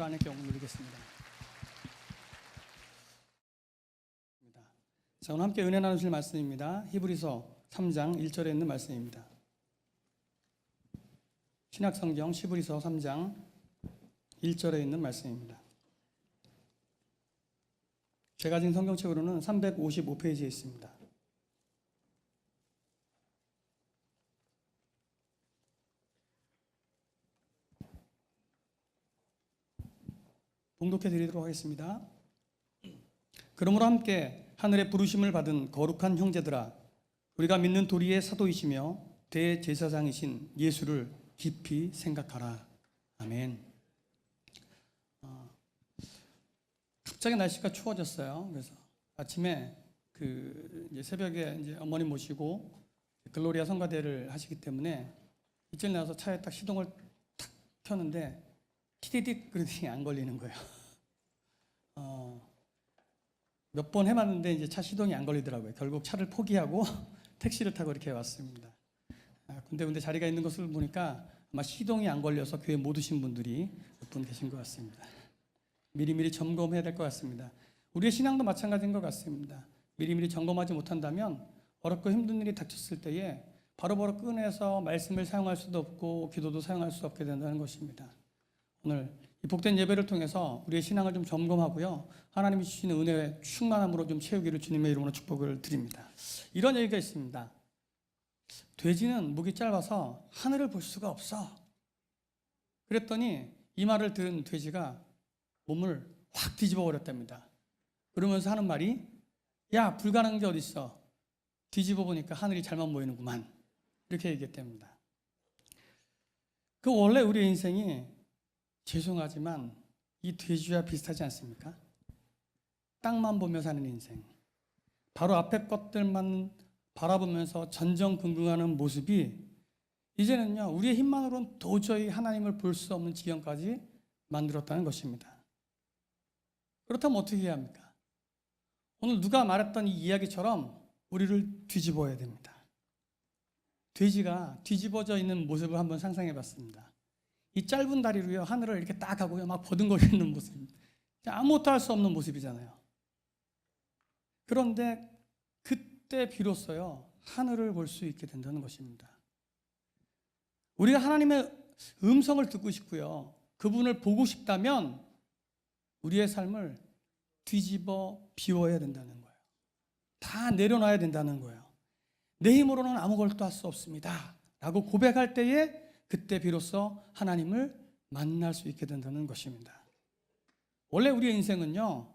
하나님께 영광 드리겠습니다. 자, 오늘 함께 은혜 나누실 말씀입니다. 히브리서 3장 1절에 있는 말씀입니다. 신약성경 히브리서 3장 1절에 있는 말씀입니다. 제가 가진 성경책으로는 355페이지에 있습니다. 봉독해 드리도록 하겠습니다. 그러므로 함께 하늘의 부르심을 받은 거룩한 형제들아, 우리가 믿는 도리의 사도이시며 대제사장이신 예수를 깊이 생각하라. 아멘. 갑자기 날씨가 추워졌어요. 그래서 아침에 이제 새벽에 이제 어머니 모시고 글로리아 성가대를 하시기 때문에 일찍 나와서 차에 딱 시동을 탁 켰는데 티디딕 그러더니 안 걸리는 거예요. 몇 번 해봤는데 이제 차 시동이 안 걸리더라고요. 결국 차를 포기하고 택시를 타고 이렇게 왔습니다. 근데 자리가 있는 것을 보니까 아마 시동이 안 걸려서 교회 못 오신 분들이 몇 분 계신 것 같습니다. 미리미리 점검해야 될 것 같습니다. 우리의 신앙도 마찬가지인 것 같습니다. 미리미리 점검하지 못한다면 어렵고 힘든 일이 닥쳤을 때에 바로바로 꺼내서 말씀을 사용할 수도 없고 기도도 사용할 수 없게 된다는 것입니다. 오늘 이 복된 예배를 통해서 우리의 신앙을 좀 점검하고요, 하나님이 주시는 은혜의 충만함으로 좀 채우기를 주님의 이름으로 축복을 드립니다. 이런 얘기가 있습니다. 돼지는 목이 짧아서 하늘을 볼 수가 없어. 그랬더니 이 말을 들은 돼지가 몸을 확 뒤집어 버렸답니다. 그러면서 하는 말이, 야, 불가능한 게 어딨어. 뒤집어 보니까 하늘이 잘만 보이는구만. 이렇게 얘기했답니다. 원래 우리 인생이 죄송하지만 이 돼지와 비슷하지 않습니까? 땅만 보며 사는 인생, 바로 앞에 것들만 바라보면서 전전긍긍하는 모습이 이제는요, 우리의 힘만으로는 도저히 하나님을 볼 수 없는 지경까지 만들었다는 것입니다. 그렇다면 어떻게 해야 합니까? 오늘 누가 말했던 이 이야기처럼 우리를 뒤집어야 됩니다. 돼지가 뒤집어져 있는 모습을 한번 상상해 봤습니다. 이 짧은 다리로요, 하늘을 이렇게 딱 하고요, 막 버둥거리는 모습, 아무것도 할 수 없는 모습이잖아요. 그런데 그때 비로소요, 하늘을 볼 수 있게 된다는 것입니다. 우리가 하나님의 음성을 듣고 싶고요, 그분을 보고 싶다면 우리의 삶을 뒤집어 비워야 된다는 거예요. 다 내려놔야 된다는 거예요. 내 힘으로는 아무것도 할 수 없습니다 라고 고백할 때에 그때 비로소 하나님을 만날 수 있게 된다는 것입니다. 원래 우리의 인생은요,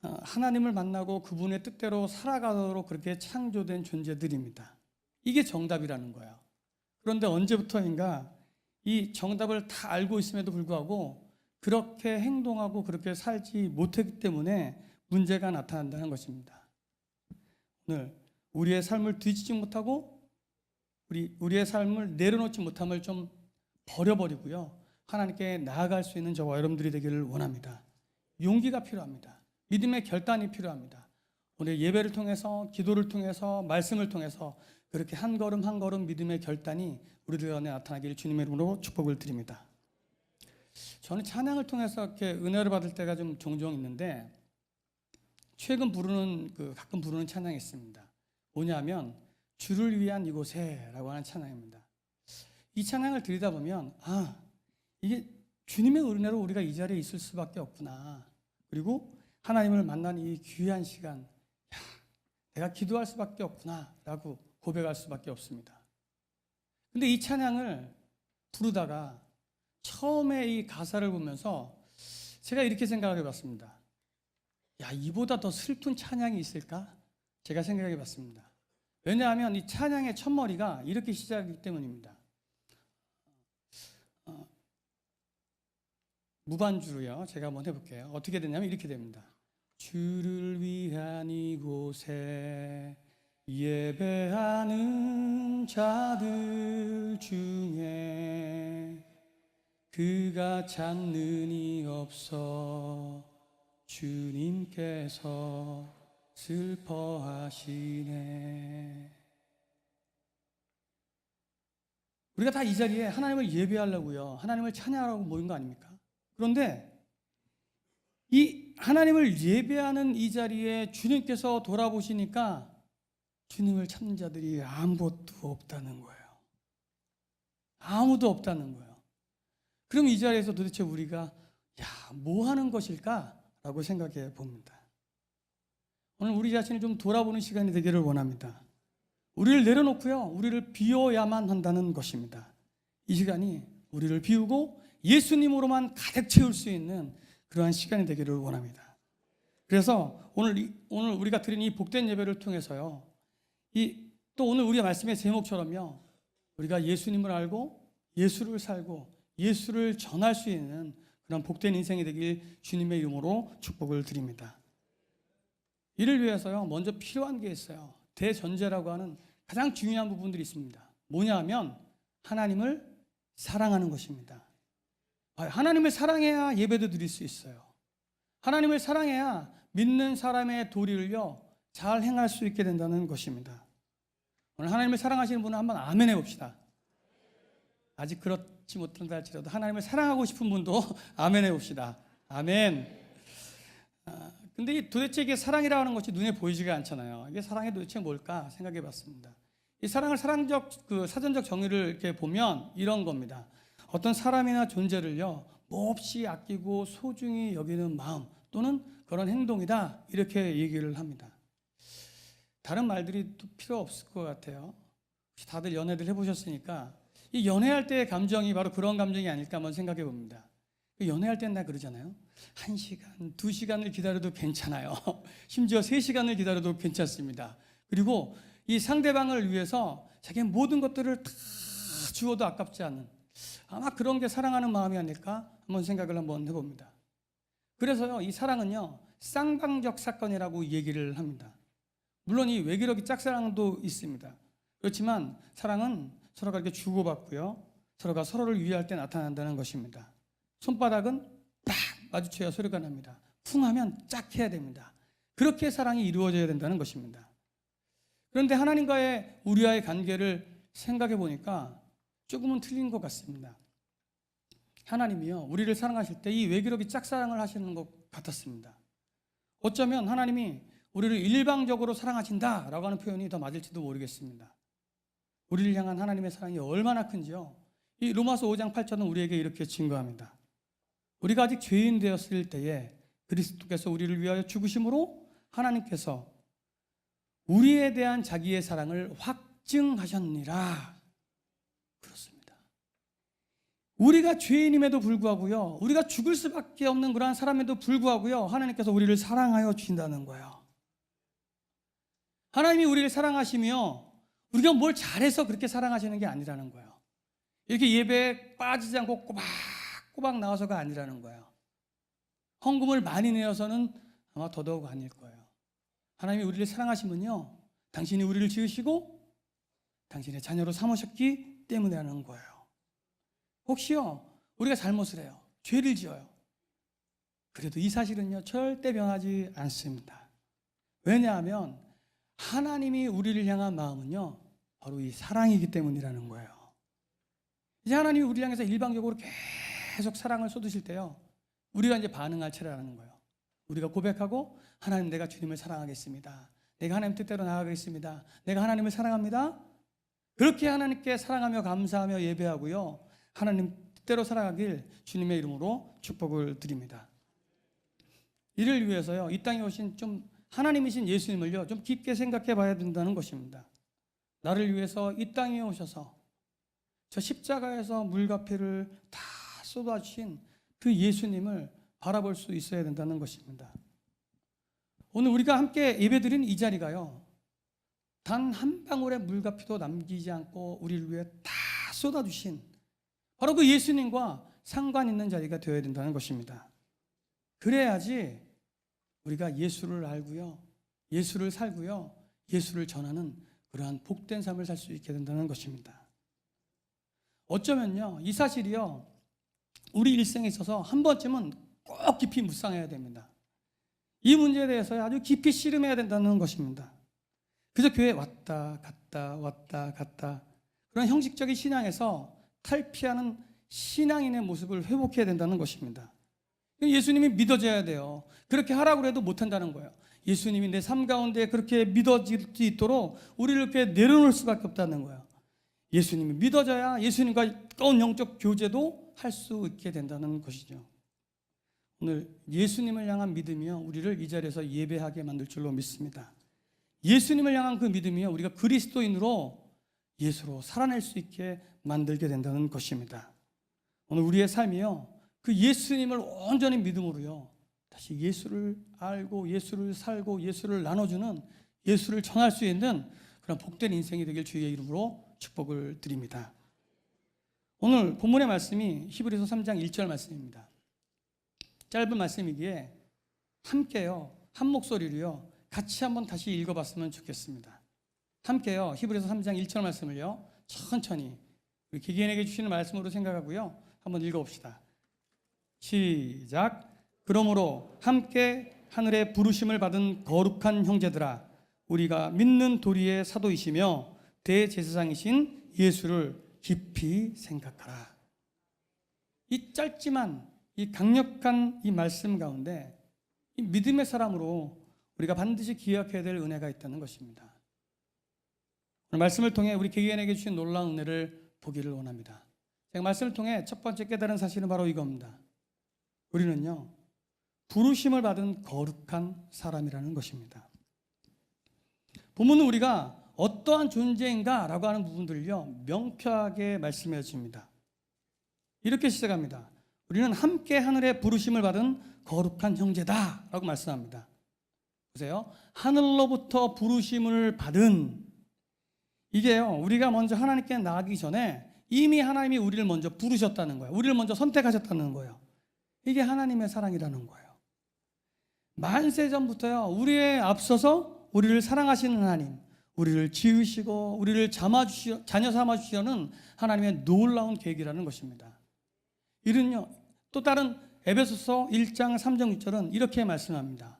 하나님을 만나고 그분의 뜻대로 살아가도록 그렇게 창조된 존재들입니다. 이게 정답이라는 거예요. 그런데 언제부터인가 이 정답을 다 알고 있음에도 불구하고 그렇게 행동하고 그렇게 살지 못했기 때문에 문제가 나타난다는 것입니다. 오늘 우리의 삶을 뒤지지 못하고 우리의 삶을 내려놓지 못함을 좀 버려버리고요, 하나님께 나아갈 수 있는 저와 여러분들이 되기를 원합니다. 용기가 필요합니다. 믿음의 결단이 필요합니다. 오늘 예배를 통해서, 기도를 통해서, 말씀을 통해서 그렇게 한 걸음 한 걸음 믿음의 결단이 우리들 안에 나타나기를 주님의 이름으로 축복을 드립니다. 저는 찬양을 통해서 이렇게 은혜를 받을 때가 좀 종종 있는데, 최근 가끔 부르는 찬양이 있습니다. 뭐냐면 주를 위한 이곳에 라고 하는 찬양입니다. 이 찬양을 들으다 보면 이게 주님의 은혜로 우리가 이 자리에 있을 수밖에 없구나. 그리고 하나님을 만나는 이 귀한 시간, 내가 기도할 수밖에 없구나 라고 고백할 수밖에 없습니다. 근데 이 찬양을 부르다가 처음에 이 가사를 보면서 제가 이렇게 생각해 봤습니다. 이보다 더 슬픈 찬양이 있을까? 제가 생각해 봤습니다. 왜냐하면 이 찬양의 첫머리가 이렇게 시작이기 때문입니다. 무반주로요, 제가 한번 해볼게요. 어떻게 되냐면 이렇게 됩니다. 주를 위한 이곳에 예배하는 자들 중에 그가 찾는 이 없어 주님께서 슬퍼하시네. 우리가 다 이 자리에 하나님을 예배하려고요, 하나님을 찬양하라고 모인 거 아닙니까? 그런데 이 하나님을 예배하는 이 자리에 주님께서 돌아보시니까 주님을 찾는 자들이 아무것도 없다는 거예요. 아무도 없다는 거예요. 그럼 이 자리에서 도대체 우리가 뭐 하는 것일까라고 생각해 봅니다. 오늘 우리 자신을 좀 돌아보는 시간이 되기를 원합니다. 우리를 내려놓고요, 우리를 비워야만 한다는 것입니다. 이 시간이 우리를 비우고 예수님으로만 가득 채울 수 있는 그러한 시간이 되기를 원합니다. 그래서 오늘 우리가 드린 이 복된 예배를 통해서요, 또 오늘 우리가 말씀의 제목처럼요, 우리가 예수님을 알고 예수를 살고 예수를 전할 수 있는 그런 복된 인생이 되길 주님의 이름으로 축복을 드립니다. 이를 위해서요, 먼저 필요한 게 있어요. 대전제라고 하는 가장 중요한 부분들이 있습니다. 뭐냐 하면 하나님을 사랑하는 것입니다. 하나님을 사랑해야 예배도 드릴 수 있어요. 하나님을 사랑해야 믿는 사람의 도리를요, 잘 행할 수 있게 된다는 것입니다. 오늘 하나님을 사랑하시는 분은 한번 아멘 해봅시다. 아직 그렇지 못한다 할지라도 하나님을 사랑하고 싶은 분도 아멘 해봅시다. 아멘. 근데 도대체 이게 사랑이라고 하는 것이 눈에 보이지가 않잖아요. 이게 사랑이 도대체 뭘까 생각해 봤습니다. 이 사랑을 사전적 정의를 이렇게 보면 이런 겁니다. 어떤 사람이나 존재를요, 몹시 아끼고 소중히 여기는 마음 또는 그런 행동이다, 이렇게 얘기를 합니다. 다른 말들이 또 필요 없을 것 같아요. 혹시 다들 연애들 해보셨으니까 이 연애할 때의 감정이 바로 그런 감정이 아닐까 한번 생각해 봅니다. 연애할 때는 다 그러잖아요. 1시간, 2시간을 기다려도 괜찮아요. 심지어 3시간을 기다려도 괜찮습니다. 그리고 이 상대방을 위해서 자기의 모든 것들을 다 주어도 아깝지 않은, 아마 그런 게 사랑하는 마음이 아닐까 한번 생각을 한번 해봅니다. 그래서요, 이 사랑은요, 쌍방적 사건이라고 얘기를 합니다. 물론 이 외기력이 짝사랑도 있습니다. 그렇지만 사랑은 서로가 이렇게 주고받고요, 서로가 서로를 위할 때 나타난다는 것입니다. 손바닥은 딱 마주쳐야 소리가 납니다. 쿵 하면 짝 해야 됩니다. 그렇게 사랑이 이루어져야 된다는 것입니다. 그런데 하나님과의 우리와의 관계를 생각해 보니까 조금은 틀린 것 같습니다. 하나님이요, 우리를 사랑하실 때 이 외기력이 짝사랑을 하시는 것 같았습니다. 어쩌면 하나님이 우리를 일방적으로 사랑하신다라고 하는 표현이 더 맞을지도 모르겠습니다. 우리를 향한 하나님의 사랑이 얼마나 큰지요, 이 로마서 5장 8절은 우리에게 이렇게 증거합니다. 우리가 아직 죄인 되었을 때에 그리스도께서 우리를 위하여 죽으심으로 하나님께서 우리에 대한 자기의 사랑을 확증하셨느니라. 그렇습니다. 우리가 죄인임에도 불구하고요, 우리가 죽을 수밖에 없는 그러한 사람에도 불구하고요, 하나님께서 우리를 사랑하여 주신다는 거예요. 하나님이 우리를 사랑하시며 우리가 뭘 잘해서 그렇게 사랑하시는 게 아니라는 거예요. 이렇게 예배에 빠지지 않고 꼬박 나와서가 아니라는 거예요. 헌금을 많이 내어서는 아마 더더욱 아닐 거예요. 하나님이 우리를 사랑하시면요, 당신이 우리를 지으시고 당신의 자녀로 삼으셨기 때문에 하는 거예요. 혹시요, 우리가 잘못을 해요, 죄를 지어요. 그래도 이 사실은요, 절대 변하지 않습니다. 왜냐하면 하나님이 우리를 향한 마음은요, 바로 이 사랑이기 때문이라는 거예요. 이제 하나님이 우리를 향해서 일방적으로 계속 사랑을 쏟으실 때요, 우리가 이제 반응할 차례라는 거예요. 우리가 고백하고, 하나님, 내가 주님을 사랑하겠습니다. 내가 하나님 뜻대로 나아가겠습니다. 내가 하나님을 사랑합니다. 그렇게 하나님께 사랑하며 감사하며 예배하고요, 하나님 뜻대로 살아가길 주님의 이름으로 축복을 드립니다. 이를 위해서요, 이 땅에 오신 좀 하나님이신 예수님을요, 좀 깊게 생각해 봐야 된다는 것입니다. 나를 위해서 이 땅에 오셔서 저 십자가에서 물과 피를 다 쏟아주신 그 예수님을 바라볼 수 있어야 된다는 것입니다. 오늘 우리가 함께 예배드린 이 자리가요, 단 한 방울의 물과 피도 남기지 않고 우리를 위해 다 쏟아주신 바로 그 예수님과 상관 있는 자리가 되어야 된다는 것입니다. 그래야지 우리가 예수를 알고요, 예수를 살고요, 예수를 전하는 그러한 복된 삶을 살 수 있게 된다는 것입니다. 어쩌면요, 이 사실이요, 우리 일생에 있어서 한 번쯤은 꼭 깊이 묵상해야 됩니다. 이 문제에 대해서 아주 깊이 씨름해야 된다는 것입니다. 그래서 교회에 왔다 갔다 그런 형식적인 신앙에서 탈피하는 신앙인의 모습을 회복해야 된다는 것입니다. 예수님이 믿어져야 돼요. 그렇게 하라고 해도 못한다는 거예요. 예수님이 내 삶 가운데 그렇게 믿어질 수 있도록 우리를 이렇게 내려놓을 수밖에 없다는 거예요. 예수님이 믿어져야 예수님과 가까운 영적 교제도 할 수 있게 된다는 것이죠. 오늘 예수님을 향한 믿음이요, 우리를 이 자리에서 예배하게 만들 줄로 믿습니다. 예수님을 향한 그 믿음이요, 우리가 그리스도인으로 예수로 살아낼 수 있게 만들게 된다는 것입니다. 오늘 우리의 삶이요, 그 예수님을 온전히 믿음으로요, 다시 예수를 알고 예수를 살고 예수를 나눠주는, 예수를 전할 수 있는 그런 복된 인생이 되길 주의 이름으로 축복을 드립니다. 오늘 본문의 말씀이 히브리서 3장 1절 말씀입니다. 짧은 말씀이기에 함께요, 한 목소리로요, 같이 한번 다시 읽어봤으면 좋겠습니다. 함께요, 히브리서 3장 1절 말씀을요, 천천히 우리 기계인에게 주시는 말씀으로 생각하고요, 한번 읽어봅시다. 시작. 그러므로 함께 하늘의 부르심을 받은 거룩한 형제들아, 우리가 믿는 도리의 사도이시며 대제사장이신 예수를 깊이 생각하라. 이 짧지만 이 강력한 이 말씀 가운데 이 믿음의 사람으로 우리가 반드시 기억해야 될 은혜가 있다는 것입니다. 오늘 말씀을 통해 우리 개개인에게 주신 놀라운 은혜를 보기를 원합니다. 제가 말씀을 통해 첫 번째 깨달은 사실은 바로 이겁니다. 우리는요, 부르심을 받은 거룩한 사람이라는 것입니다. 본문은 우리가 어떠한 존재인가 라고 하는 부분들을요, 명쾌하게 말씀해 줍니다. 이렇게 시작합니다. 우리는 함께 하늘의 부르심을 받은 거룩한 형제다 라고 말씀합니다. 보세요. 하늘로부터 부르심을 받은, 이게요, 우리가 먼저 하나님께 나가기 전에 이미 하나님이 우리를 먼저 부르셨다는 거예요. 우리를 먼저 선택하셨다는 거예요. 이게 하나님의 사랑이라는 거예요. 만세 전부터요, 우리에 앞서서 우리를 사랑하시는 하나님, 우리를 지으시고 우리를 자녀 삼아주시려는 하나님의 놀라운 계획이라는 것입니다. 이는요, 또 다른 에베소서 1장 3절 6절은 이렇게 말씀합니다.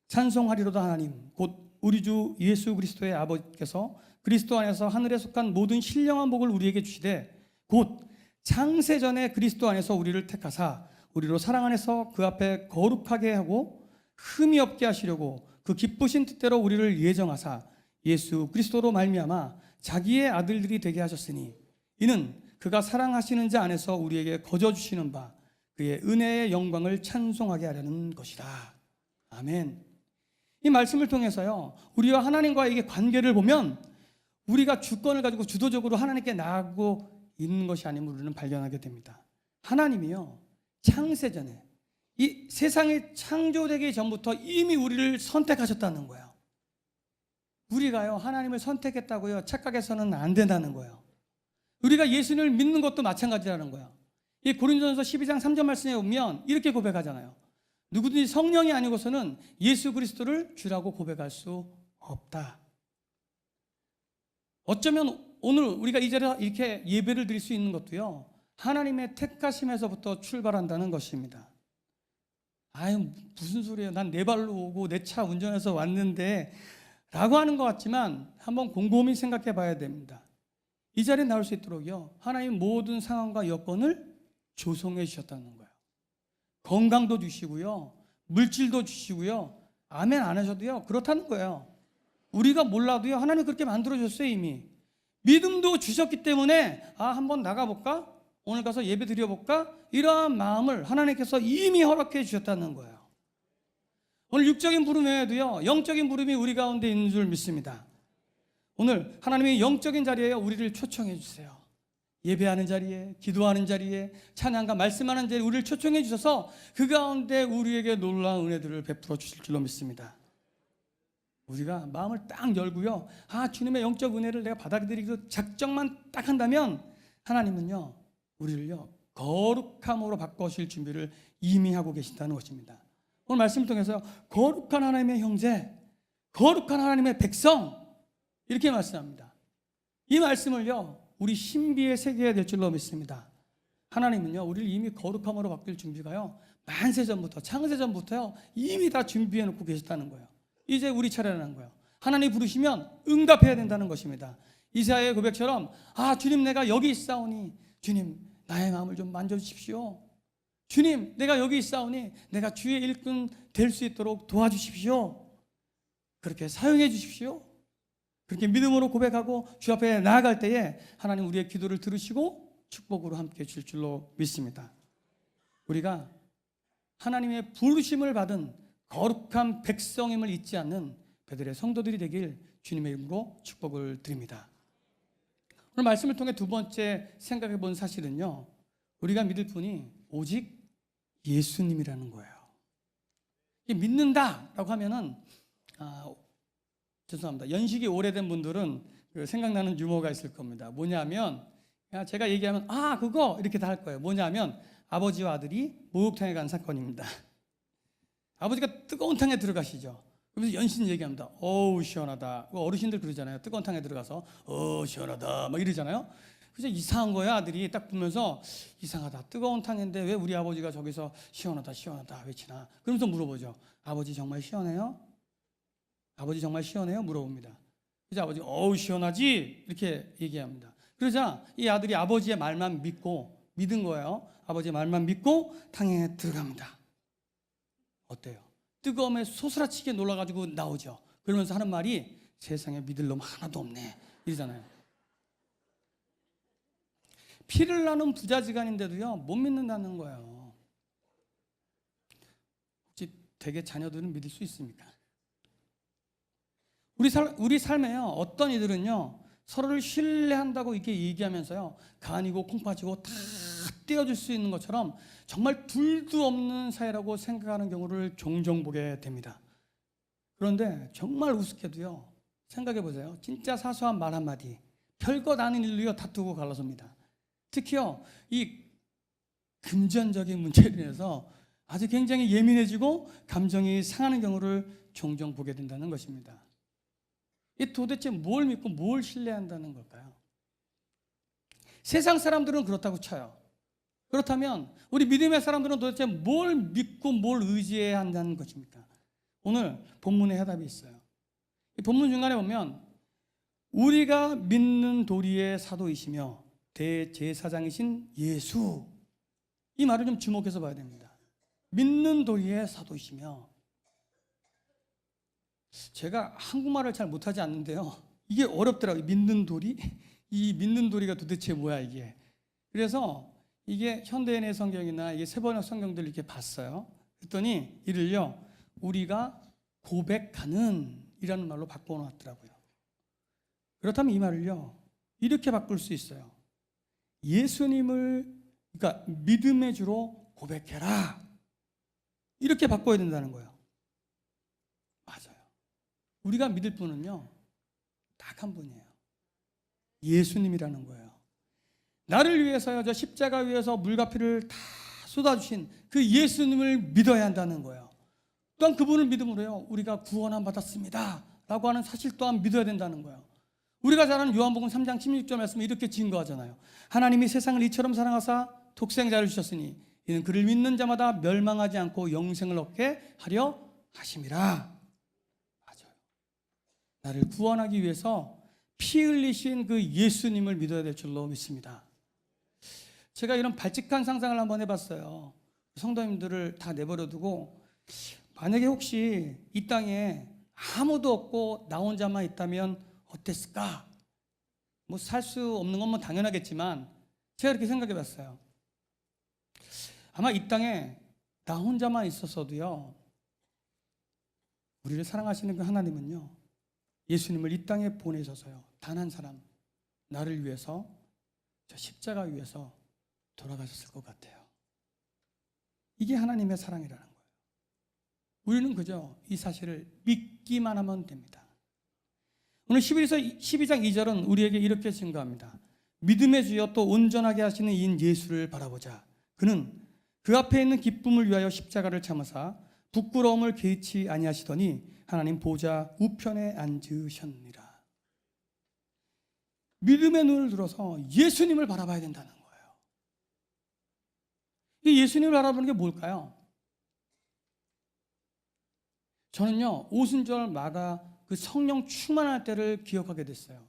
찬송하리로다 하나님 곧 우리 주 예수 그리스도의 아버지께서 그리스도 안에서 하늘에 속한 모든 신령한 복을 우리에게 주시되 곧 창세전에 그리스도 안에서 우리를 택하사 우리로 사랑 안에서 그 앞에 거룩하게 하고 흠이 없게 하시려고 그 기쁘신 뜻대로 우리를 예정하사 예수 그리스도로 말미암아 자기의 아들들이 되게 하셨으니 이는 그가 사랑하시는 자 안에서 우리에게 거저 주시는 바 그의 은혜의 영광을 찬송하게 하려는 것이다. 아멘. 이 말씀을 통해서요, 우리와 하나님과의 이게 관계를 보면 우리가 주권을 가지고 주도적으로 하나님께 나아가고 있는 것이 아님을 우리는 발견하게 됩니다. 하나님이요, 창세전에 이 세상이 창조되기 전부터 이미 우리를 선택하셨다는 거예요. 우리가요, 하나님을 선택했다고요 착각해서는 안 된다는 거예요. 우리가 예수님을 믿는 것도 마찬가지라는 거예요. 이 고린도전서 12장 3절 말씀에 보면 이렇게 고백하잖아요. 누구든지 성령이 아니고서는 예수 그리스도를 주라고 고백할 수 없다. 어쩌면 오늘 우리가 이 자리에 이렇게 예배를 드릴 수 있는 것도요, 하나님의 택하심에서부터 출발한다는 것입니다. 아유, 무슨 소리예요. 난 내 발로 오고 내 차 운전해서 왔는데 라고 하는 것 같지만 한번 곰곰이 생각해 봐야 됩니다. 이 자리에 나올 수 있도록요, 하나님 모든 상황과 여건을 조성해 주셨다는 거예요. 건강도 주시고요, 물질도 주시고요, 아멘 안 하셔도요 그렇다는 거예요. 우리가 몰라도요 하나님 그렇게 만들어 줬어요. 이미 믿음도 주셨기 때문에 한번 나가볼까? 오늘 가서 예배 드려볼까? 이러한 마음을 하나님께서 이미 허락해 주셨다는 거예요. 오늘 육적인 부름 외에도요 영적인 부름이 우리 가운데 있는 줄 믿습니다. 오늘 하나님의 영적인 자리에 우리를 초청해 주세요. 예배하는 자리에, 기도하는 자리에, 찬양과 말씀하는 자리에 우리를 초청해 주셔서 그 가운데 우리에게 놀라운 은혜들을 베풀어 주실 줄로 믿습니다. 우리가 마음을 딱 열고요, 주님의 영적 은혜를 내가 받아들이기로 작정만 딱 한다면 하나님은요 우리를요 거룩함으로 바꾸실 준비를 이미 하고 계신다는 것입니다. 오늘 말씀을 통해서 거룩한 하나님의 형제, 거룩한 하나님의 백성, 이렇게 말씀합니다. 이 말씀을요 우리 신비에 새겨야 될 줄로 믿습니다. 하나님은요 우리를 이미 거룩함으로 바뀔 준비가요 만세전부터, 창세전부터요 이미 다 준비해 놓고 계셨다는 거예요. 이제 우리 차례라는 거예요. 하나님 부르시면 응답해야 된다는 것입니다. 이사야의 고백처럼 주님 내가 여기 있사오니 주님 나의 마음을 좀 만져주십시오. 주님, 내가 여기 있사오니 내가 주의 일꾼 될 수 있도록 도와주십시오. 그렇게 사용해 주십시오. 그렇게 믿음으로 고백하고 주 앞에 나아갈 때에 하나님 우리의 기도를 들으시고 축복으로 함께 줄 줄로 믿습니다. 우리가 하나님의 부르심을 받은 거룩한 백성임을 잊지 않는 베들의 성도들이 되길 주님의 이름으로 축복을 드립니다. 오늘 말씀을 통해 두 번째 생각해 본 사실은요, 우리가 믿을 분이 오직 예수님이라는 거예요. 믿는다라고 하면은 죄송합니다. 연식이 오래된 분들은 생각나는 유머가 있을 겁니다. 뭐냐면 제가 얘기하면 그거 이렇게 다 할 거예요. 뭐냐면 아버지와 아들이 목욕탕에 간 사건입니다. 아버지가 뜨거운 탕에 들어가시죠. 그러면서 연신 얘기합니다. 어우 시원하다. 어르신들 그러잖아요. 뜨거운 탕에 들어가서 시원하다 막 이러잖아요. 그래서 이상한 거야. 아들이 딱 보면서 이상하다. 뜨거운 탕인데 왜 우리 아버지가 저기서 시원하다 시원하다 외치나. 그러면서 물어보죠. 아버지 정말 시원해요? 아버지 정말 시원해요? 물어봅니다. 그래서 아버지 어우 시원하지? 이렇게 얘기합니다. 그러자 이 아들이 아버지의 말만 믿은 거예요. 아버지의 말만 믿고 탕에 들어갑니다. 어때요? 뜨거움에 소스라치게 놀라가지고 나오죠. 그러면서 하는 말이 세상에 믿을 놈 하나도 없네 이러잖아요. 피를 나는 부자지간인데도요 못 믿는다는 거예요. 혹시 대개 자녀들은 믿을 수 있습니까? 우리 삶에요 어떤 이들은요 서로를 신뢰한다고 이렇게 얘기하면서요 간이고 콩팥이고 다 떼어줄 수 있는 것처럼 정말 둘도 없는 사이라고 생각하는 경우를 종종 보게 됩니다. 그런데 정말 우습게도요 생각해 보세요. 진짜 사소한 말 한마디 별것 아닌 일로요 다투고 갈라섭니다. 특히요 이 금전적인 문제로 인해서 아주 굉장히 예민해지고 감정이 상하는 경우를 종종 보게 된다는 것입니다. 이 도대체 뭘 믿고 뭘 신뢰한다는 걸까요? 세상 사람들은 그렇다고 쳐요. 그렇다면 우리 믿음의 사람들은 도대체 뭘 믿고 뭘 의지해야 한다는 것입니까? 오늘 본문에 해답이 있어요. 이 본문 중간에 보면 우리가 믿는 도리의 사도이시며 대제사장이신 예수, 이 말을 좀 주목해서 봐야 됩니다. 믿는 도리의 사도이시며, 제가 한국말을 잘 못하지 않는데요 이게 어렵더라고요. 믿는 도리? 이 믿는 도리가 도대체 뭐야 이게. 그래서 이게 현대인의 성경이나 이게 세번역 성경들 이렇게 봤어요. 그랬더니 이를요 우리가 고백하는 이라는 말로 바꿔놨더라고요. 그렇다면 이 말을요 이렇게 바꿀 수 있어요. 예수님을 그러니까 믿음의 주로 고백해라 이렇게 바꿔야 된다는 거예요. 맞아요. 우리가 믿을 분은요 딱 한 분이에요. 예수님이라는 거예요. 나를 위해서요 저 십자가 위에서 물과 피를 다 쏟아주신 그 예수님을 믿어야 한다는 거예요. 또한 그분을 믿음으로요 우리가 구원함 받았습니다 라고 하는 사실 또한 믿어야 된다는 거예요. 우리가 잘 아는 요한복음 3장 16절 말씀을 이렇게 증거하잖아요. 하나님이 세상을 이처럼 사랑하사 독생자를 주셨으니 이는 그를 믿는 자마다 멸망하지 않고 영생을 얻게 하려 하심이라. 맞아요. 나를 구원하기 위해서 피 흘리신 그 예수님을 믿어야 될 줄로 믿습니다. 제가 이런 발칙한 상상을 한번 해봤어요. 성도님들을 다 내버려두고 만약에 혹시 이 땅에 아무도 없고 나 혼자만 있다면 어땠을까? 뭐 살 수 없는 건 뭐 당연하겠지만 제가 이렇게 생각해 봤어요. 아마 이 땅에 나 혼자만 있었어도요 우리를 사랑하시는 그 하나님은요 예수님을 이 땅에 보내셔서요 단 한 사람 나를 위해서 저 십자가 위에서 돌아가셨을 것 같아요. 이게 하나님의 사랑이라는 거예요. 우리는 그저 이 사실을 믿기만 하면 됩니다. 오늘 12장 2절은 우리에게 이렇게 증거합니다. 믿음의 주여 또 온전하게 하시는 이인 예수를 바라보자. 그는 그 앞에 있는 기쁨을 위하여 십자가를 참으사 부끄러움을 개의치 아니하시더니 하나님 보좌 우편에 앉으셨느니라. 믿음의 눈을 들어서 예수님을 바라봐야 된다는 거예요. 이 예수님을 바라보는 게 뭘까요? 저는요 오순절마다 그 성령 충만할 때를 기억하게 됐어요.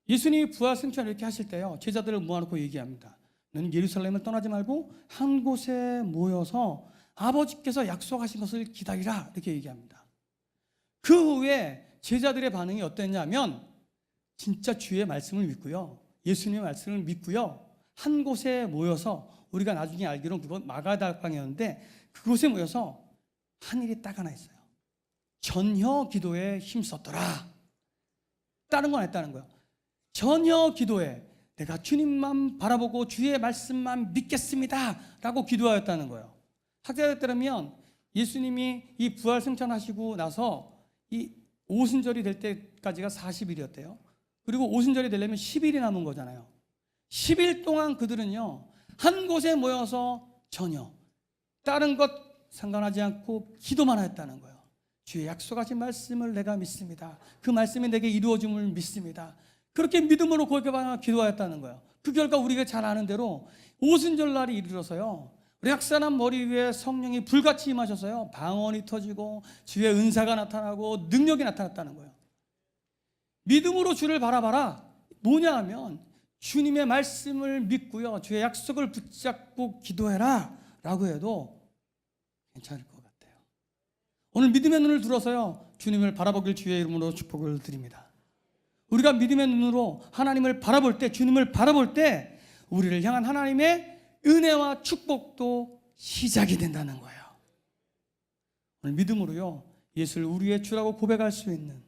예수님이 부활 승천 이렇게 하실 때요 제자들을 모아놓고 얘기합니다. 너는 예루살렘을 떠나지 말고 한 곳에 모여서 아버지께서 약속하신 것을 기다리라 이렇게 얘기합니다. 그 후에 제자들의 반응이 어땠냐면 진짜 주의 말씀을 믿고요, 예수님의 말씀을 믿고요, 한 곳에 모여서 우리가 나중에 알기로는 그건 마가다방이었는데 그곳에 모여서 한 일이 딱 하나 있어요. 전혀 기도에 힘썼더라. 다른 건 안 했다는 거예요. 전혀 기도에 내가 주님만 바라보고 주의 말씀만 믿겠습니다 라고 기도하였다는 거예요. 학자들 따르면 예수님이 이 부활 승천하시고 나서 이 오순절이 될 때까지가 40일이었대요. 그리고 오순절이 되려면 10일이 남은 거잖아요. 10일 동안 그들은요 한 곳에 모여서 전혀 다른 것 상관하지 않고 기도만 했다는 거예요. 주의 약속하신 말씀을 내가 믿습니다. 그 말씀이 내게 이루어짐을 믿습니다. 그렇게 믿음으로 고백하며 기도하였다는 거예요. 그 결과 우리가 잘 아는 대로 오순절 날이 이르러서요 우리 약사람 머리 위에 성령이 불같이 임하셔서요 방언이 터지고 주의 은사가 나타나고 능력이 나타났다는 거예요. 믿음으로 주를 바라봐라 뭐냐 하면 주님의 말씀을 믿고요 주의 약속을 붙잡고 기도해라 라고 해도 괜찮을 것 같아요. 오늘 믿음의 눈을 들어서요 주님을 바라보길 주의 이름으로 축복을 드립니다. 우리가 믿음의 눈으로 하나님을 바라볼 때, 주님을 바라볼 때 우리를 향한 하나님의 은혜와 축복도 시작이 된다는 거예요. 오늘 믿음으로요 예수를 우리의 주라고 고백할 수 있는,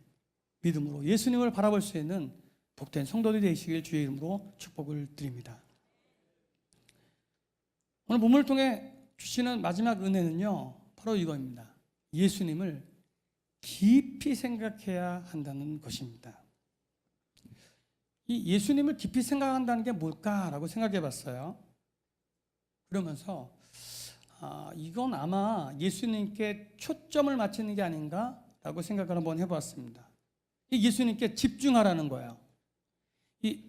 믿음으로 예수님을 바라볼 수 있는 복된 성도들이 되시길 주의 이름으로 축복을 드립니다. 오늘 본문을 통해 주시는 마지막 은혜는요 바로 이거입니다. 예수님을 깊이 생각해야 한다는 것입니다. 이 예수님을 깊이 생각한다는 게 뭘까라고 생각해 봤어요. 그러면서 이건 아마 예수님께 초점을 맞추는 게 아닌가라고 생각을 한번 해보았습니다. 예수님께 집중하라는 거예요. 이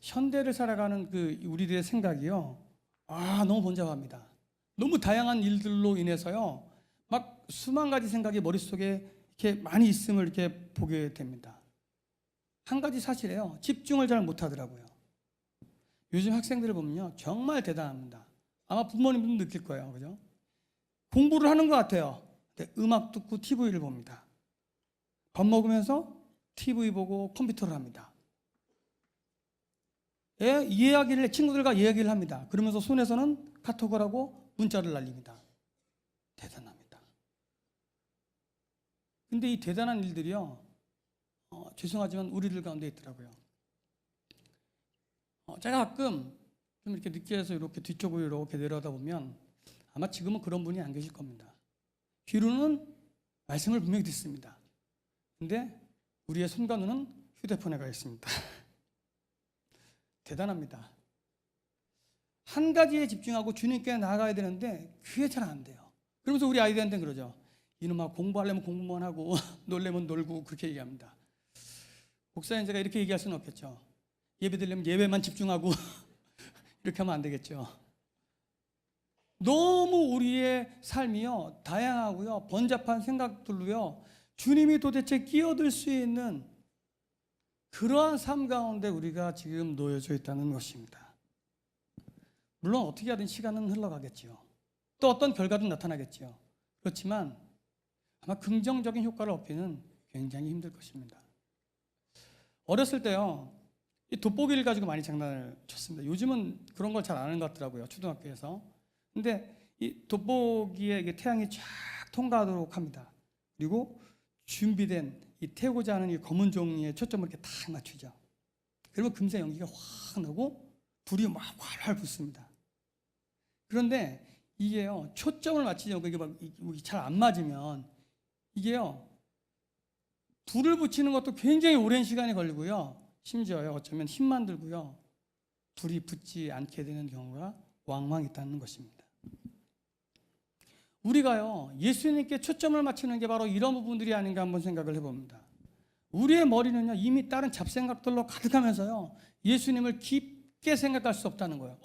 현대를 살아가는 그 우리들의 생각이요 너무 번잡합니다. 너무 다양한 일들로 인해서요 막 수만 가지 생각이 머릿속에 이렇게 많이 있음을 이렇게 보게 됩니다. 한 가지 사실이에요. 집중을 잘 못하더라고요. 요즘 학생들을 보면요 정말 대단합니다. 아마 부모님도 느낄 거예요. 그죠? 공부를 하는 것 같아요. 근데 음악 듣고 TV를 봅니다. 밥 먹으면서 TV 보고 컴퓨터를 합니다. 친구들과 이야기를 합니다. 그러면서 손에서는 카톡을 하고 문자를 날립니다. 대단합니다. 근데 이 대단한 일들이요 죄송하지만 우리들 가운데 있더라고요. 제가 가끔 좀 이렇게 늦게 해서 이렇게 뒤쪽으로 이렇게 내려다 보면 아마 지금은 그런 분이 안 계실 겁니다. 귀로는 말씀을 분명히 듣습니다. 근데 우리의 손과 눈은 휴대폰에 가 있습니다. 대단합니다. 한 가지에 집중하고 주님께 나아가야 되는데 그게 잘 안 돼요. 그러면서 우리 아이들한테 그러죠. 이놈아 공부하려면 공부만 하고 놀려면 놀고 그렇게 얘기합니다. 목사님 제가 이렇게 얘기할 수는 없겠죠. 예배 드리려면 예배만 집중하고 이렇게 하면 안 되겠죠. 너무 우리의 삶이요 다양하고요 번잡한 생각들로요 주님이 도대체 끼어들 수 있는 그러한 삶 가운데 우리가 지금 놓여져 있다는 것입니다. 물론 어떻게 하든 시간은 흘러가겠죠. 또 어떤 결과도 나타나겠죠. 그렇지만 아마 긍정적인 효과를 얻기는 굉장히 힘들 것입니다. 어렸을 때요 이 돋보기를 가지고 많이 장난을 쳤습니다. 요즘은 그런 걸 잘 안 하는 것 같더라고요. 초등학교에서. 근데 이 돋보기에 이게 태양이 쫙 통과하도록 합니다. 그리고 준비된 이 태우고자 하는 이 검은 종이에 초점을 이렇게 딱 맞추죠. 그러면 금세 연기가 확 나고 불이 막 활활 붙습니다. 그런데 이게요 초점을 맞추지 않고 이게 막 잘 안 맞으면 이게요 불을 붙이는 것도 굉장히 오랜 시간이 걸리고요. 심지어요 어쩌면 힘만 들고요 불이 붙지 않게 되는 경우가 왕왕 있다는 것입니다. 우리가요 예수님께 초점을 맞추는 게 바로 이런 부분들이 아닌가 한번 생각을 해봅니다. 우리의 머리는요 이미 다른 잡생각들로 가득하면서요 예수님을 깊게 생각할 수 없다는 거예요.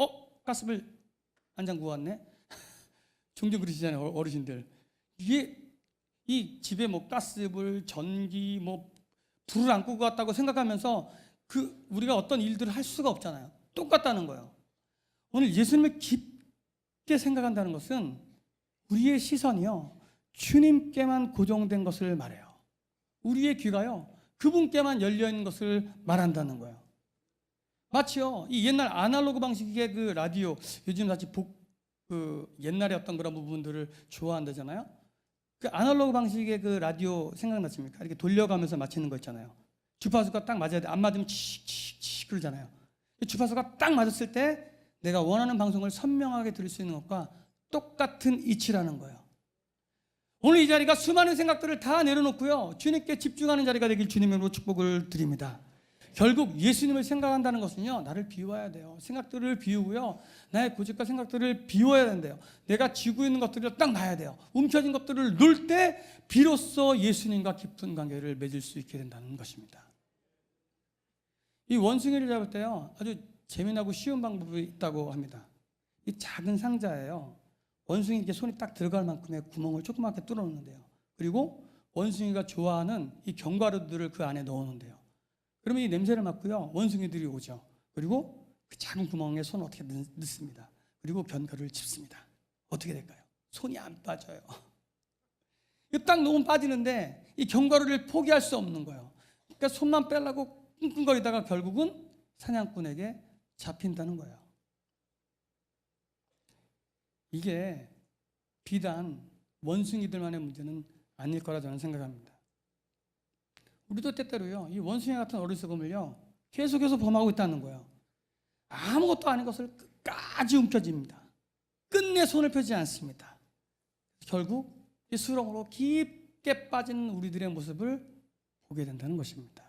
가스불 한 장 구웠네. 종종 그러시잖아요 어르신들. 이게 이 집에 뭐 가스불, 전기, 뭐 불을 안 끄고 갔다고 생각하면서 우리가 어떤 일들을 할 수가 없잖아요. 똑같다는 거예요. 오늘 예수님을 깊게 생각한다는 것은 우리의 시선이요, 주님께만 고정된 것을 말해요. 우리의 귀가요, 그분께만 열려있는 것을 말한다는 거예요. 마치요, 이 옛날 아날로그 방식의 그 라디오, 요즘 다시 옛날에 어떤 그런 부분들을 좋아한다잖아요. 그 아날로그 방식의 그 라디오 생각나십니까? 이렇게 돌려가면서 맞히는 거 있잖아요. 주파수가 딱 맞아야 돼. 안 맞으면 칙칙칙 그러잖아요. 주파수가 딱 맞았을 때 내가 원하는 방송을 선명하게 들을 수 있는 것과 똑같은 이치라는 거예요. 오늘 이 자리가 수많은 생각들을 다 내려놓고요, 주님께 집중하는 자리가 되길 주님으로 축복을 드립니다. 결국 예수님을 생각한다는 것은요, 나를 비워야 돼요. 생각들을 비우고요, 나의 고집과 생각들을 비워야 된대요. 내가 쥐고 있는 것들을 딱 놔야 돼요. 움켜진 것들을 놓을 때 비로소 예수님과 깊은 관계를 맺을 수 있게 된다는 것입니다. 이 원숭이를 잡을 때요, 아주 재미나고 쉬운 방법이 있다고 합니다. 이 작은 상자예요. 원숭이 이렇게 손이 딱 들어갈 만큼의 구멍을 조그맣게 뚫어놓는데요. 그리고 원숭이가 좋아하는 이 견과류들을 그 안에 넣어놓는데요. 그러면 이 냄새를 맡고요, 원숭이들이 오죠. 그리고 그 작은 구멍에 손을 어떻게 넣습니다. 그리고 견과류를 짚습니다. 어떻게 될까요? 손이 안 빠져요. 이거 딱 놓으면 빠지는데 이 견과류를 포기할 수 없는 거예요. 그러니까 손만 빼려고 끙끙거리다가 결국은 사냥꾼에게 잡힌다는 거예요. 이게 비단 원숭이들만의 문제는 아닐 거라 저는 생각합니다. 우리도 때때로요, 이 원숭이 같은 어리석음을요, 계속해서 범하고 있다는 거예요. 아무것도 아닌 것을 끝까지 움켜쥡니다. 끝내 손을 펴지 않습니다. 결국 이 수렁으로 깊게 빠진 우리들의 모습을 보게 된다는 것입니다.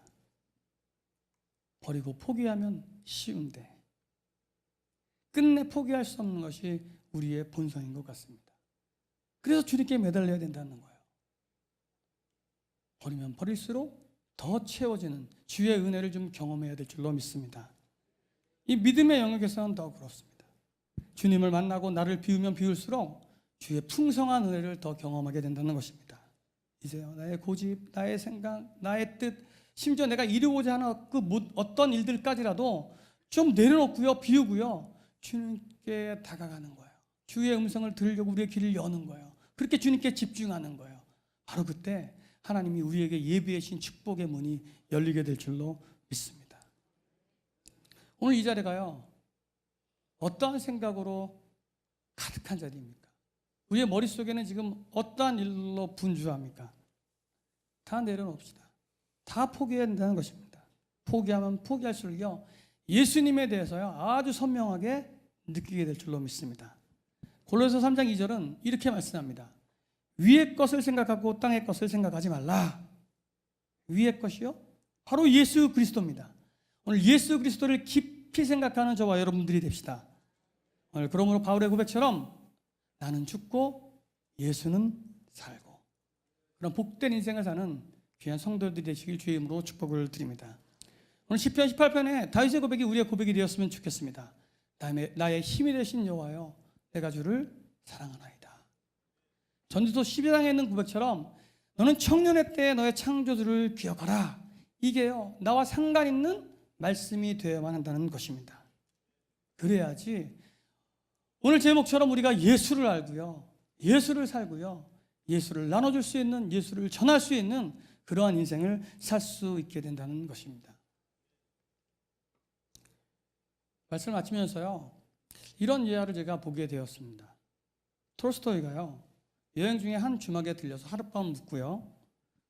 버리고 포기하면 쉬운데 끝내 포기할 수 없는 것이 우리의 본성인 것 같습니다. 그래서 주님께 매달려야 된다는 거예요. 버리면 버릴수록 더 채워지는 주의 은혜를 좀 경험해야 될 줄로 믿습니다. 이 믿음의 영역에서는 더 그렇습니다. 주님을 만나고 나를 비우면 비울수록 주의 풍성한 은혜를 더 경험하게 된다는 것입니다. 이제요, 나의 고집, 나의 생각, 나의 뜻, 심지어 내가 이루고자 하는 그 어떤 일들까지라도 좀 내려놓고요, 비우고요, 주님께 다가가는 거예요. 주의 음성을 들으려고 우리의 귀를 여는 거예요. 그렇게 주님께 집중하는 거예요. 바로 그때 하나님이 우리에게 예비해 주신 축복의 문이 열리게 될 줄로 믿습니다. 오늘 이 자리가요, 어떠한 생각으로 가득한 자리입니까? 우리의 머릿속에는 지금 어떠한 일로 분주합니까? 다 내려놓읍시다. 다 포기해야 된다는 것입니다. 포기하면 포기할수록요, 예수님에 대해서요, 아주 선명하게 느끼게 될 줄로 믿습니다. 골로새 3장 2절은 이렇게 말씀합니다. 위의 것을 생각하고 땅의 것을 생각하지 말라. 위의 것이요? 바로 예수 그리스도입니다. 오늘 예수 그리스도를 깊이 생각하는 저와 여러분들이 됩시다. 오늘 그러므로 바울의 고백처럼 나는 죽고 예수는 살고, 그런 복된 인생을 사는 귀한 성도들이 되시길 주의 이름으로 축복을 드립니다. 오늘 시편 18편에 다윗의 고백이 우리의 고백이 되었으면 좋겠습니다. 나의 힘이 되신 여호와여, 내가 주를 사랑하나이다. 전도서 12장에 있는 고백처럼 너는 청년의 때에 너의 창조주를 기억하라. 이게요, 나와 상관 있는 말씀이 되어야만 한다는 것입니다. 그래야지 오늘 제목처럼 우리가 예수를 알고요, 예수를 살고요, 예수를 나눠줄 수 있는, 예수를 전할 수 있는 그러한 인생을 살 수 있게 된다는 것입니다. 말씀을 마치면서요, 이런 예화를 제가 보게 되었습니다. 톨스토이가요, 여행 중에 한 주막에 들려서 하룻밤 묵고요,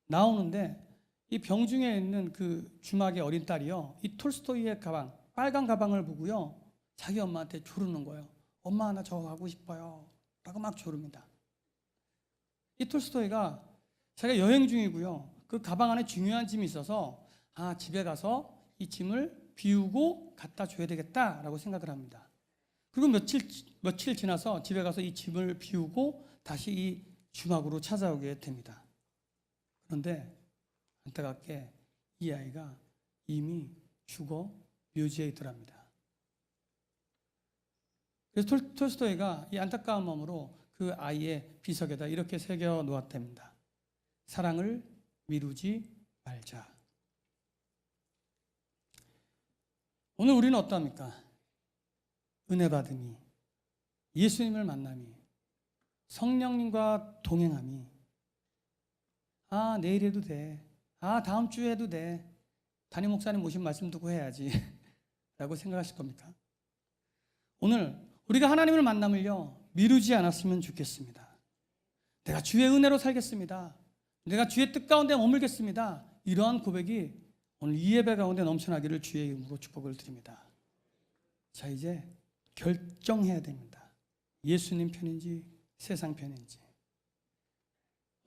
나오는데 이 병중에 있는 그 주막의 어린 딸이요, 이 톨스토이의 가방, 빨간 가방을 보고요, 자기 엄마한테 조르는 거예요. 엄마, 나 저거 가고 싶어요 라고 막 조릅니다. 이 톨스토이가 자기가 여행 중이고요, 그 가방 안에 중요한 짐이 있어서 집에 가서 이 짐을 비우고 갖다 줘야 되겠다라고 생각을 합니다. 그리고 며칠 지나서 집에 가서 이 짐을 비우고 다시 이 주막으로 찾아오게 됩니다. 그런데 안타깝게 이 아이가 이미 죽어 묘지에 있더랍니다. 그래서 톨스토이가 이 안타까운 마음으로 그 아이의 비석에다 이렇게 새겨 놓았답니다. 사랑을 미루지 말자. 오늘 우리는 어떠합니까? 은혜 받음이, 예수님을 만남이, 성령님과 동행함이, 내일 해도 돼, 다음 주에 해도 돼, 담임 목사님 모신 말씀 듣고 해야지 라고 생각하실 겁니까? 오늘 우리가 하나님을 만남을요 미루지 않았으면 좋겠습니다. 내가 주의 은혜로 살겠습니다, 내가 주의 뜻 가운데 머물겠습니다, 이러한 고백이 오늘 이 예배 가운데 넘쳐나기를 주의 이름으로 축복을 드립니다. 자, 이제 결정해야 됩니다. 예수님 편인지 세상 편인지.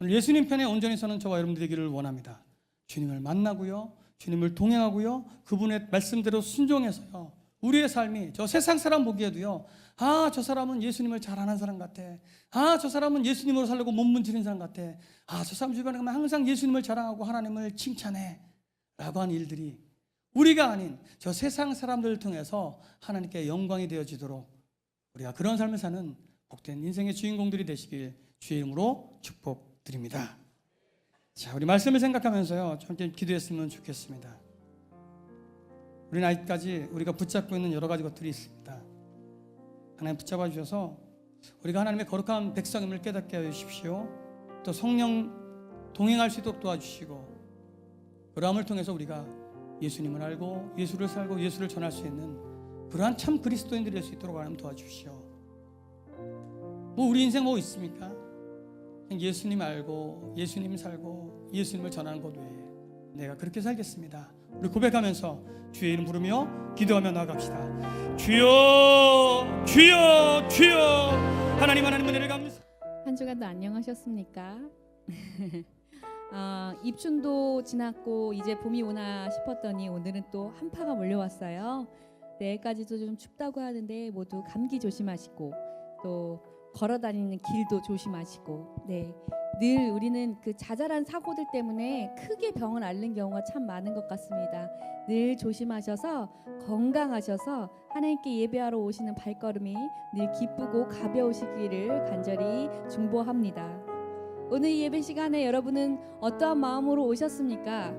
오늘 예수님 편에 온전히 서는 저와 여러분들이 되기를 원합니다. 주님을 만나고요, 주님을 동행하고요, 그분의 말씀대로 순종해서요, 우리의 삶이 저 세상 사람 보기에도요, 저 사람은 예수님을 잘 아는 사람 같아, 저 사람은 예수님으로 살려고 몸부림치는 사람 같아, 저 사람 주변에 가면 항상 예수님을 자랑하고 하나님을 칭찬해 라고 하는 일들이 우리가 아닌 저 세상 사람들을 통해서 하나님께 영광이 되어지도록 우리가 그런 삶을 사는 복된 인생의 주인공들이 되시길 주의 이름으로 축복드립니다. 자, 우리 말씀을 생각하면서요 함께 기도했으면 좋겠습니다. 우리는 아직까지 우리가 붙잡고 있는 여러 가지 것들이 있습니다. 하나님 붙잡아 주셔서 우리가 하나님의 거룩한 백성임을 깨닫게 하여 주십시오. 또 성령 동행할 수 있도록 도와주시고, 그러함을 통해서 우리가 예수님을 알고 예수를 살고 예수를 전할 수 있는 그러한 참 그리스도인들이 될 수 있도록 하나님 도와주십시오. 우리 인생 뭐 있습니까? 그냥 예수님 알고 예수님 살고 예수님을 전하는 것 외에 내가 그렇게 살겠습니다. 우리 고백하면서 주의 이름 부르며 기도하며 나아갑시다. 주여 주여 주여. 하나님 은혜를 감사. 한 주간도 안녕하셨습니까? 입춘도 지났고 이제 봄이 오나 싶었더니 오늘은 또 한파가 몰려왔어요. 내일까지도 좀 춥다고 하는데 모두 감기 조심하시고, 또 걸어다니는 길도 조심하시고, 늘 우리는 그 자잘한 사고들 때문에 크게 병을 앓는 경우가 참 많은 것 같습니다. 늘 조심하셔서 건강하셔서 하나님께 예배하러 오시는 발걸음이 늘 기쁘고 가벼우시기를 간절히 중보합니다. 오늘 예배 시간에 여러분은 어떠한 마음으로 오셨습니까?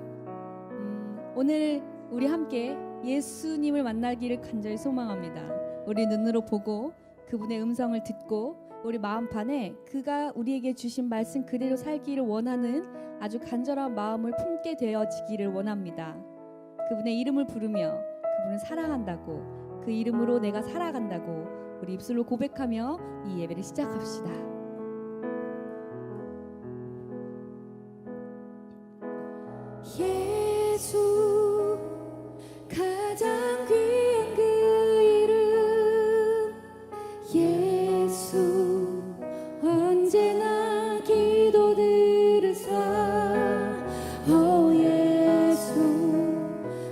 오늘 우리 함께 예수님을 만나기를 간절히 소망합니다. 우리 눈으로 보고 그분의 음성을 듣고 우리 마음판에 그가 우리에게 주신 말씀 그대로 살기를 원하는 아주 간절한 마음을 품게 되어지기를 원합니다. 그분의 이름을 부르며 그분을 사랑한다고, 그 이름으로 내가 살아간다고 우리 입술로 고백하며 이 예배를 시작합시다. 예수 가장 귀한 그 이름, 예수 언제나 기도 들으사, 예수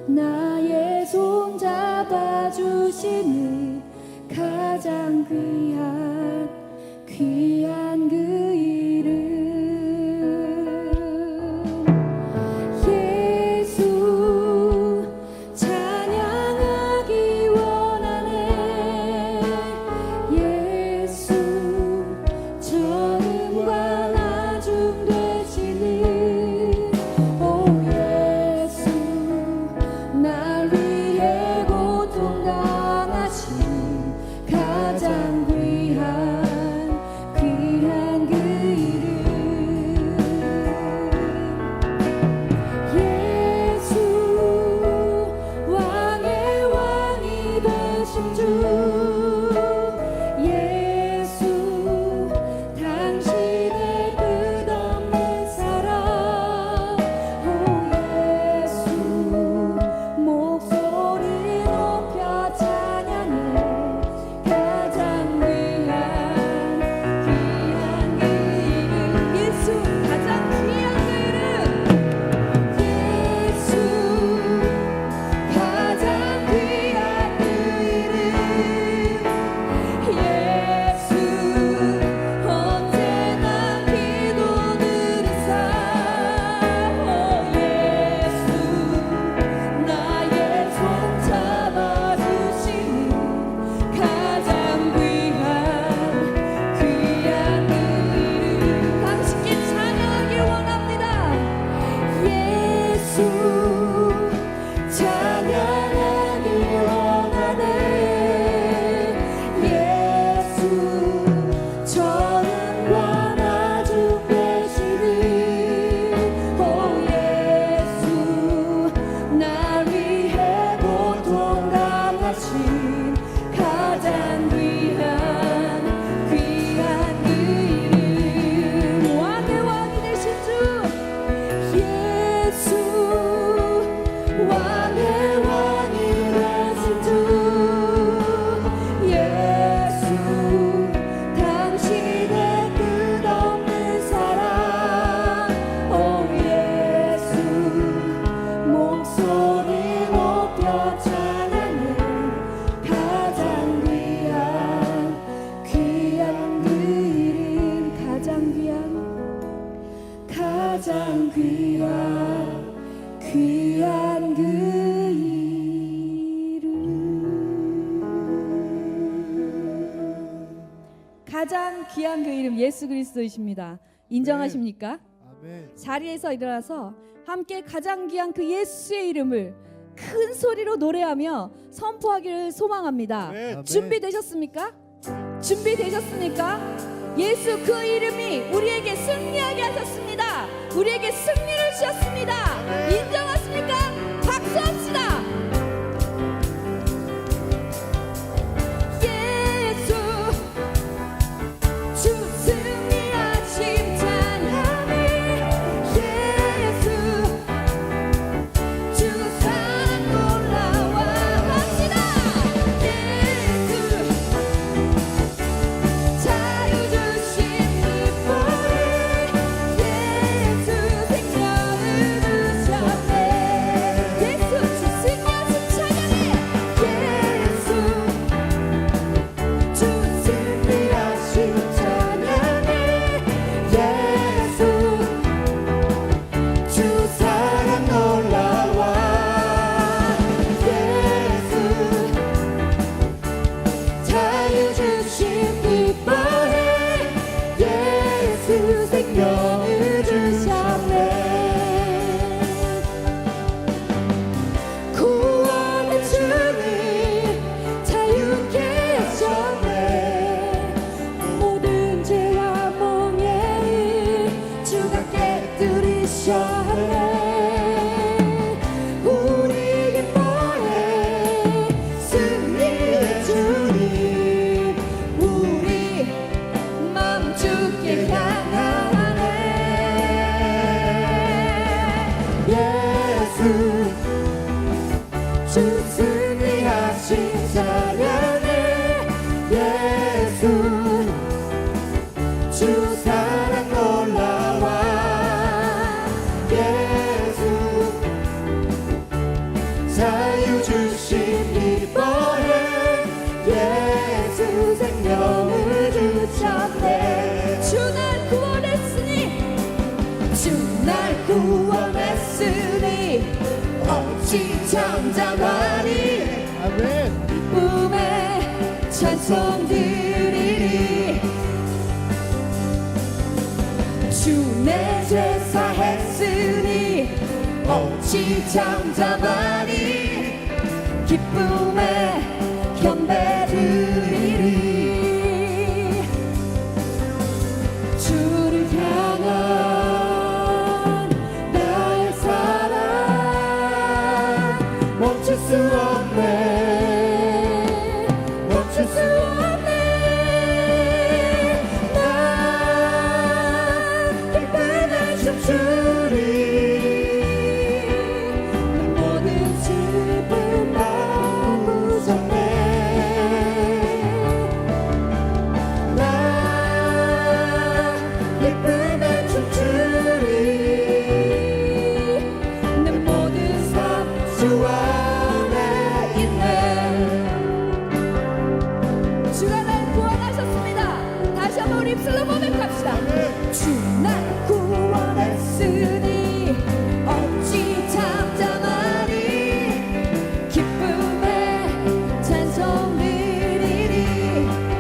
나의 손 잡아주시는 가장 귀한 그 이름. 날 위해 고통 당하신 가장 가장 귀한 그 이름 예수 그리스도이십니다. 인정하십니까? 아멘. 자리에서 일어나서 함께 가장 귀한 그 예수의 이름을 큰 소리로 노래하며 선포하기를 소망합니다. 아멘. 준비되셨습니까? 준비되셨습니까? 예수 그 이름이 우리에게 승리하게 하셨습니다. 우리에게 승리를 주셨습니다. 인정하십니까? 박수합시다. 예수 주 승리하신 찬양해. 예수 주 산 올라와 합시다. 예수 자유 주신 기쁨에 예수 생명을 주셨네. 예수 주 승리하신 찬양해. 예수 주 승리하신 찬양해. 예수 주 사랑 놀라와. 예수 자유 주신 기뻐해. 예수 생명을 주셨네. 구원의 주님 자유케 하셨네. 모든 죄와 몽에 주가 깨뜨리셨네. 우리 기뻐해 승리의 주님. 우리 마음 주께 향하네. 예수 주 승리하신 찬양해. 예수 주 사랑 놀라와. 예수 자유 주신 기뻐해. 예수 생명을 주셨네. 주 날 구원했으니 주 날 구원했으니 어찌 잠잠하리. 아멘. 기쁨에 찬송 드리리. 주 내 죄 사했으니 어찌 잠잠하리. 기쁨에 경배 드리리. 주를 향한 나의 사랑 멈출 수 없네. 멈출 수 없네. 난 기쁨에 춤추리. 모든 슬픔 난 무섭네. 난 기쁨에 춤추리. 내 모든 삶 주 안에 있네. 주가 날 구원하셨습니다. 다시 한번 우리 입술로 고백합시다. 주 날 구원했으니 어찌 잠잠하리. 기쁨에 찬송 드리리.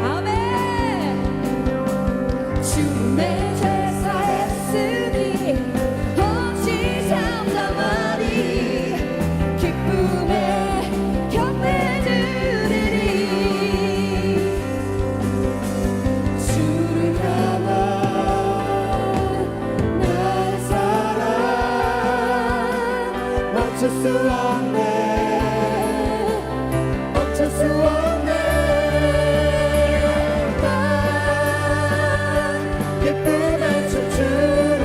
아멘. 주 내 죄 사했으니 어찌 잠잠하리. 기쁨에 경배 드리리. 주를 향한 나의 사랑 멈출 수 없네. 멈출 수 없네. 난 기쁨에 춤추리.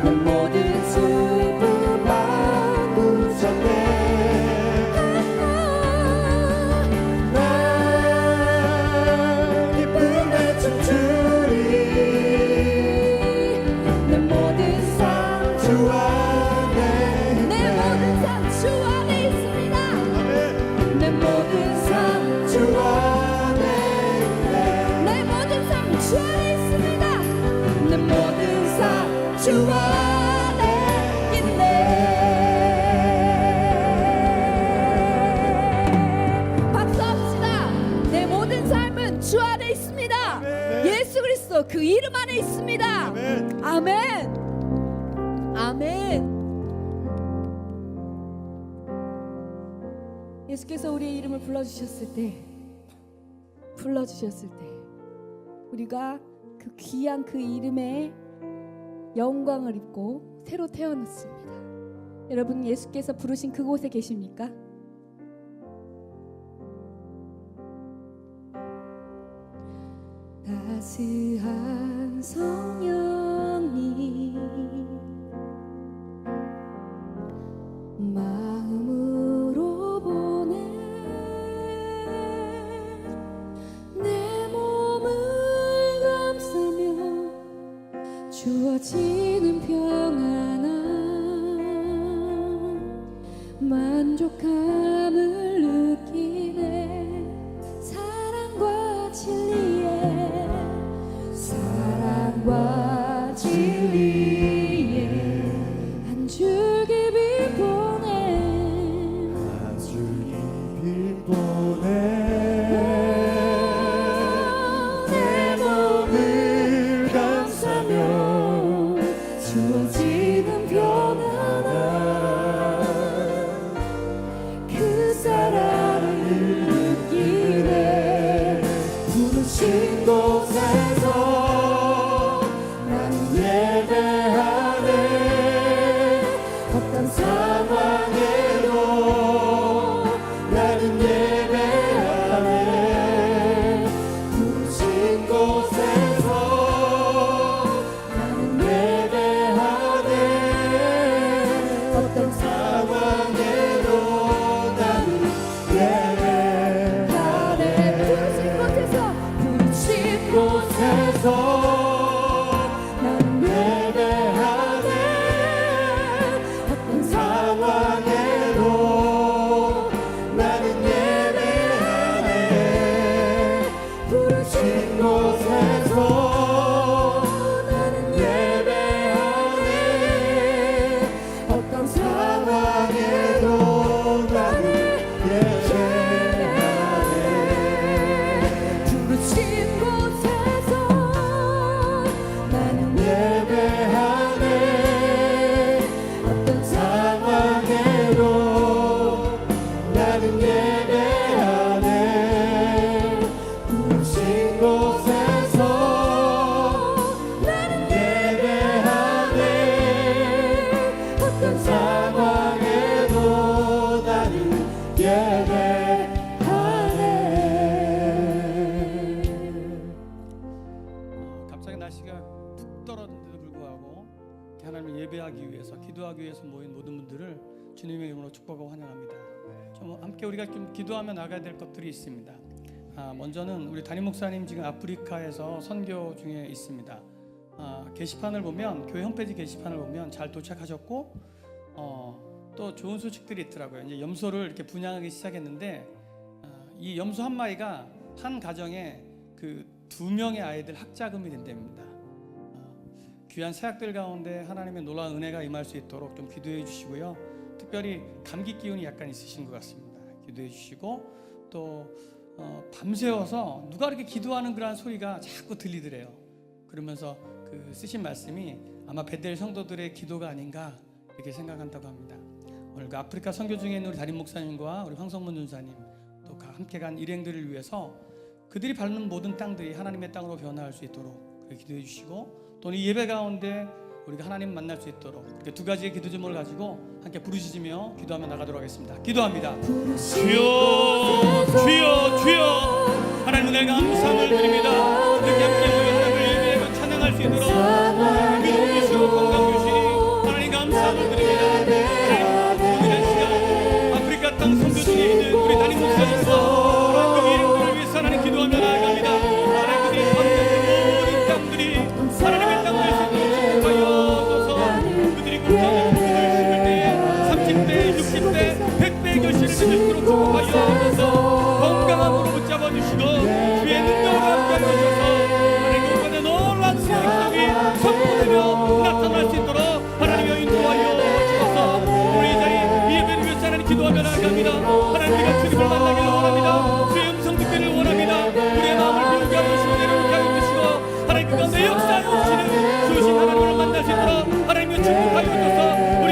내 모든 슬픔 난 무섭네. 난 기쁨에 춤추리. 내 모든 삶 주 안에 내 예수께서 우리의 이름을 불러주셨을 때 우리가 그 귀한 그 이름의 영광을 입고 새로 태어났습니다. 여러분, 예수께서 부르신 그곳에 계십니까? 따스한 성령님 마음으로 보내 내 몸을 감싸며 주어지는 평안함 만족함을 느끼네. 사랑과 진리에 한 줄기 빛 보내 내 몸을 감싸며 주어지는 평안함 그 사랑을 느끼네. 부르신 곳에서 나는 예배하네. 어떤 상황에도 나는 예배하네. 부르신 곳에서 나는 예배하네. 어떤 상황에도 나는 예배하네. 부르신 곳에서 나는 예배하네. 어떤 상황에도 나는 예배하네. 부르신 곳에서 나는 예배하네. 어떤 상황에도 나는 예배하네. 부르신 곳에서 나는 예배하네. 어떤 상황에도 나는 예배하네. 부르신 곳에서 나는 예배하네. 어떤 상황에도 나는 예배하네. 갑자기 날씨가 푹 떨어졌는데도 불구하고 하나님을 예배하기 위해서, 기도하기 위해서 모인 모든 분들을 주님의 이름으로 축복하고 환영합니다. 좀 함께 우리가 좀 기도하며 나가야 될 것들이 있습니다. 먼저는 우리 담임 목사님 지금 아프리카에서 선교 중에 있습니다. 게시판을 보면, 교회 홈페이지 게시판을 보면 잘 도착하셨고 또 좋은 소식들이 있더라고요. 이제 염소를 이렇게 분양하기 시작했는데 이 염소 한 마리가 한 가정에 그 2명의 아이들 학자금이 된답니다. 귀한 새학들 가운데 하나님의 놀라운 은혜가 임할 수 있도록 좀 기도해 주시고요. 특별히 감기 기운이 약간 있으신 것 같습니다. 기도해 주시고 또 밤새워서 누가 이렇게 기도하는 그런 소리가 자꾸 들리더래요. 그러면서 그 쓰신 말씀이 아마 베델 성도들의 기도가 아닌가 이렇게 생각한다고 합니다. 오늘 그 아프리카 선교 중에 있는 우리 담임 목사님과 우리 황성문 전사님 또 함께 간 일행들을 위해서 그들이 밟는 모든 땅들이 하나님의 땅으로 변화할 수 있도록 그렇게 기도해 주시고, 또 이 예배 가운데 우리가 하나님 만날 수 있도록 이렇게 두 가지의 기도 제목을 가지고 함께 부르짖으며 기도하며 나가도록 하겠습니다. 기도합니다. 주여 주여 주여. 하나님 은혜 감사함을 드립니다. 이렇게 함께 모여 하나님을 예배하고 찬양할 수 있도록 믿음 주시고 건강 주시니 하나님 감사함을 드립니다. 오늘 시간 아프리카 땅 선교 중에 있는 우리 담임 목사님과 하나님 일행들을 위해서 하나님 기도하며 나아갑니다. 하나님 그들이 받는 모든 땅들이 하나님의 땅 될 수 있도록 축복하여서 그들이 공장을 심을 때에 30대, 60대, 100대 결실을 맺을 수 있도록 축복하여서 건강함으로 붙잡아 주시고 주의 능력으로 함께하여 주셔서 하나님 그곳에 놀라운 생명이 선포되며 나타날 수 있도록 하나님의 인도하여 주셔서 우리 이 자리 예배를 위해서 하나님 기도하며 나아갑니다. 하나님 우리가 주님을 만나기를 원합니다. 주의 음성 듣기를 원합니다. 우리의 마음을 비우게 하여 주시고 내려오게 하여 주시고 하나님 그 가운데 역사하여 주시는 주신 하나님을 만날 수 있도록 하나님의 축복하여 주셔서 우리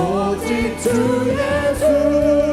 오직 주 예수